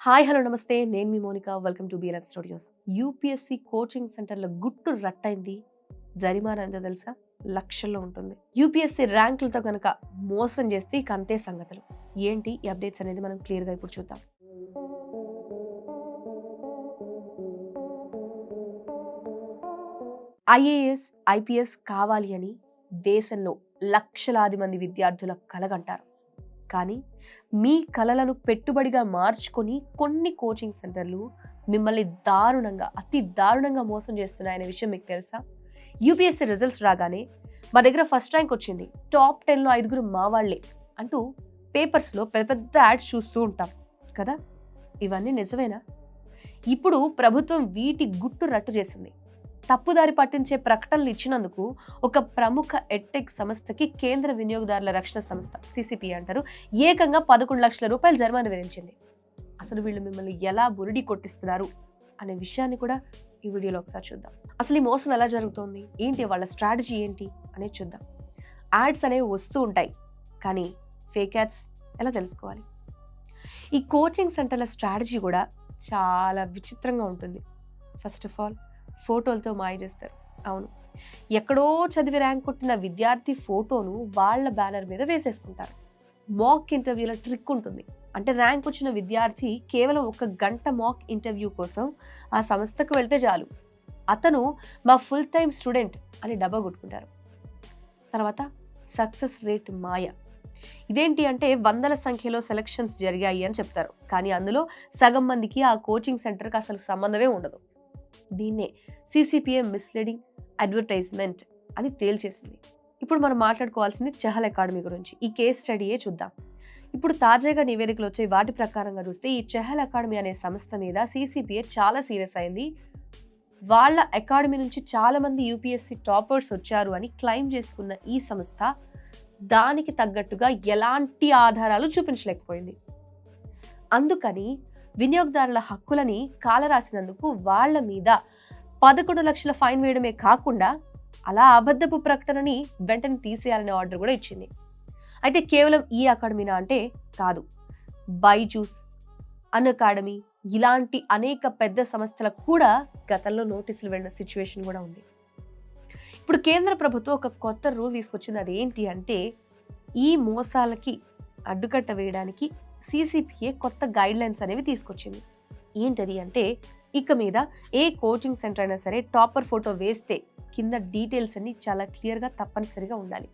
Hi hello నమస్తే, నేను మీ Monika. Welcome to BLF studios. UPSC coaching సెంటర్లో గుట్టు రట్టయింది. జరిమానా ఎంతో తెలుసా? లక్షల్లో ఉంటుంది. యూపీఎస్సీ ర్యాంకులతో కనుక మోసం చేస్తే ఇక అంతే సంగతులు. ఏంటి ఈ అప్డేట్స్ అనేది మనం క్లియర్గా ఇప్పుడు చూద్దాం. ఐఏఎస్ ఐపీఎస్ కావాలి అని దేశంలో లక్షలాది మంది విద్యార్థుల కలగంటారు. కానీ మీ కలలను పెట్టుబడిగా మార్చుకొని కొన్ని కోచింగ్ సెంటర్లు మిమ్మల్ని అతి దారుణంగా మోసం చేస్తున్నాయనే విషయం మీకు తెలుసా? యూపీఎస్సీ రిజల్ట్స్ రాగానే మా దగ్గర ఫస్ట్ ర్యాంక్ వచ్చింది, టాప్ 10లో 5 మా వాళ్లే అంటూ పేపర్స్లో పెద్ద పెద్ద యాడ్స్ చూస్తూ ఉంటాం కదా. ఇవన్నీ నిజమేనా? ఇప్పుడు ప్రభుత్వం వీటి గుట్టు రట్టు చేసింది. తప్పుదారి పట్టించే ప్రకటనలు ఇచ్చినందుకు ఒక ప్రముఖ ఎడ్టెక్ సంస్థకి కేంద్ర వినియోగదారుల రక్షణ సంస్థ సిసిపి అంటారు ఏకంగా 11 లక్షల రూపాయలు జరిమానా విధించింది. అసలు వీళ్ళు మిమ్మల్ని ఎలా బురిడి కొట్టిస్తున్నారు అనే విషయాన్ని కూడా ఈ వీడియోలో ఒకసారి చూద్దాం. అసలు ఈ మోసం ఎలా జరుగుతోంది, ఏంటి వాళ్ళ స్ట్రాటజీ ఏంటి అనేది చూద్దాం. యాడ్స్ అనేవి వస్తూ ఉంటాయి, కానీ ఫేక్ యాడ్స్ ఎలా తెలుసుకోవాలి? ఈ కోచింగ్ సెంటర్ల స్ట్రాటజీ కూడా చాలా విచిత్రంగా ఉంటుంది. ఫస్ట్ ఆఫ్ ఆల్, ఫోటోలతో మాయ చేస్తారు. అవును, ఎక్కడో చదివి ర్యాంక్ కొట్టిన విద్యార్థి ఫోటోను వాళ్ళ బ్యానర్ మీద వేసేసుకుంటారు. మాక్ ఇంటర్వ్యూల ట్రిక్ ఉంటుంది. అంటే ర్యాంక్ వచ్చిన విద్యార్థి కేవలం 1 గంట మాక్ ఇంటర్వ్యూ కోసం ఆ సంస్థకు వెళ్తే చాలు, అతను మా ఫుల్ టైమ్ స్టూడెంట్ అని డబ్బా కొట్టుకుంటారు. తర్వాత సక్సెస్ రేట్ మాయ. ఇదేంటి అంటే వందల సంఖ్యలో సెలక్షన్స్ జరిగాయి అని చెప్తారు, కానీ అందులో సగం మందికి ఆ కోచింగ్ సెంటర్కి అసలు సంబంధమే ఉండదు. దీన్నే సిసిపిఏ మిస్లీడింగ్ అడ్వర్టైజ్మెంట్ అని తేల్చేసింది. ఇప్పుడు మనం మాట్లాడుకోవాల్సింది చెహల్ అకాడమీ గురించి. ఈ కేస్ స్టడీయే చూద్దాం. ఇప్పుడు తాజాగా నివేదికలు వచ్చే వాటి ప్రకారంగా చూస్తే ఈ చెహల్ అకాడమీ అనే సంస్థ మీద సిసిపిఏ చాలా సీరియస్ అయింది. వాళ్ళ అకాడమీ నుంచి చాలా మంది యూపీఎస్సీ టాపర్స్ వచ్చారు అని క్లెయిమ్ చేసుకున్న ఈ సంస్థ దానికి తగ్గట్టుగా ఎలాంటి ఆధారాలు చూపించలేకపోయింది. అందుకని వినియోగదారుల హక్కులని కాలరాసినందుకు వాళ్ల మీద 11 లక్షల ఫైన్ వేయడమే కాకుండా అలా అబద్ధపు ప్రకటనని వెంటనే తీసేయాలనే ఆర్డర్ కూడా ఇచ్చింది. అయితే కేవలం ఈ అకాడమీనా అంటే కాదు, బైజూస్, అన్అకాడమీ ఇలాంటి అనేక పెద్ద సంస్థలకు కూడా గతంలో నోటీసులు వెళ్ళిన సిచ్యువేషన్ కూడా ఉంది. ఇప్పుడు కేంద్ర ప్రభుత్వం ఒక కొత్త రూల్ తీసుకొచ్చింది. అదేంటి అంటే ఈ మోసాలకి అడ్డుకట్ట వేయడానికి సిసిపిఏ కొత్త గైడ్ లైన్స్ అనేవి తీసుకొచ్చింది. ఏంటది అంటే ఇక మీద ఏ కోచింగ్ సెంటర్ అయినా సరే టాపర్ ఫోటో వేస్తే కింద డీటెయిల్స్ అన్ని చాలా క్లియర్గా తప్పనిసరిగా ఉండాలి.